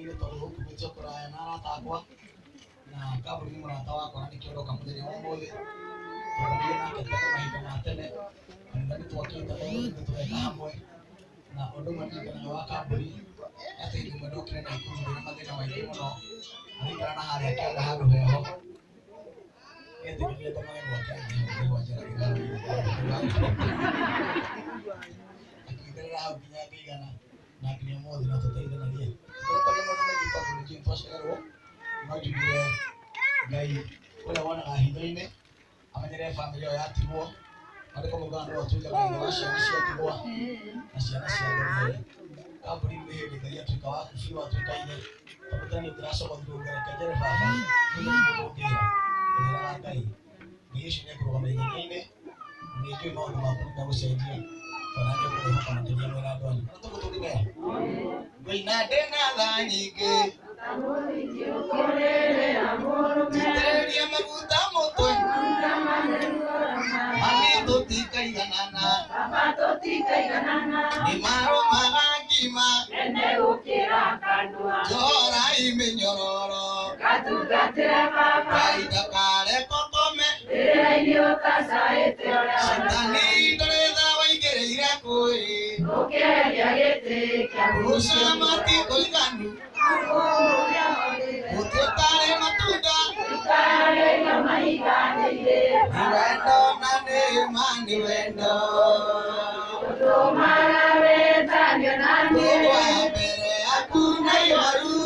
ile toro kumechokora na takwa na kaburi murata wakwa ni kĩondo kamũthenya ũmũthĩ tũrũmie nake tene mahinda ma tene kanitha nĩtwakĩte maũndũ nĩtũreka hamwe na ũndũ ũmwe ndirikanaga wa kaburi atĩ rĩmwe ndokire na ikũrũ na mathĩna maingĩ mũno agĩikara na harĩa kĩanda handũ heho etĩkĩrĩte magego akĩanjia gwanjĩra akĩitherera hau nginya ngĩigana na nginya ũmũthĩ no tũteithanagie tũkorwo mũndũ nĩgĩtagwo nĩ Jane twacererwo no njugire Ngai ũrĩa wonaga hitho-inĩ amenyere bamĩrĩ ĩyo yatigwo ariko mũgano watuĩka Ngai wa ciana ciatigwo na ciana cia ndũrĩrĩ kaburi nĩ hĩndĩ Ngai atuĩka wa kubiũ atuĩka ithe tondũ tene ndĩracoka thutha ngerekejere baba nĩ mũndũ ũngĩra ũrĩa wa Ngai Ngai ũcio nĩekũrũgama ithenya-inĩ nĩnjũĩ maũndũ maku nĩmegũcenjia kana nĩekũrĩhoka makĩria mwĩra andũ anyu tũgũtũthimera Ngai na ndĩna tha nyingĩ Titereria maguta mũtwe mami tũtikaiganana nĩ maromaga ngima njohorai mĩnyororo Ngai ndakareko tome Shetani ndũrĩ tha waingĩrĩire kũĩ gũcama ti kũiganu Ututare matunda Niwendo na neema niwendo Utumara wetanyo nani Uwa mbere hakuna iwaru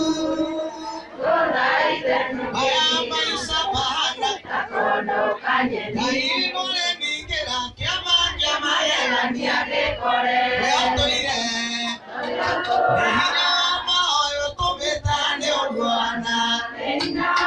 Maya maisha mahana Takono kanyeni Kainole ningera Kiama yela niadekore Weatoire Nehina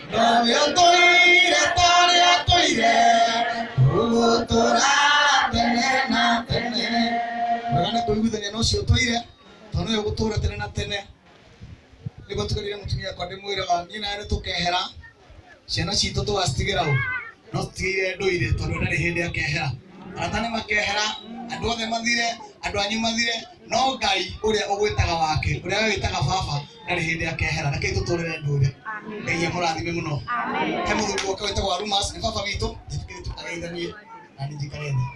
Noyo toire tore toire ugutura tene na tene. Magana kuiguithania no cio toire tono yo gutura tene na tene. Nigo tukarire mutumia kwa ndimwira wa ni na tukehera ciana citu tugastigira u no tigire nduire tono ndari hindi akehera atane makehera andu othe mathire andu anyu mathire no Ngai uria ugwitaga wake uria witaga baba ndari hindi akehera reke tuturire nduire Ngai amurathime muno amen he muthuri wake witagwo Arumas ni baba witu ndikire tukageithanie na ni jikarene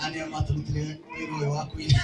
ani amaturutire wiro wa kuina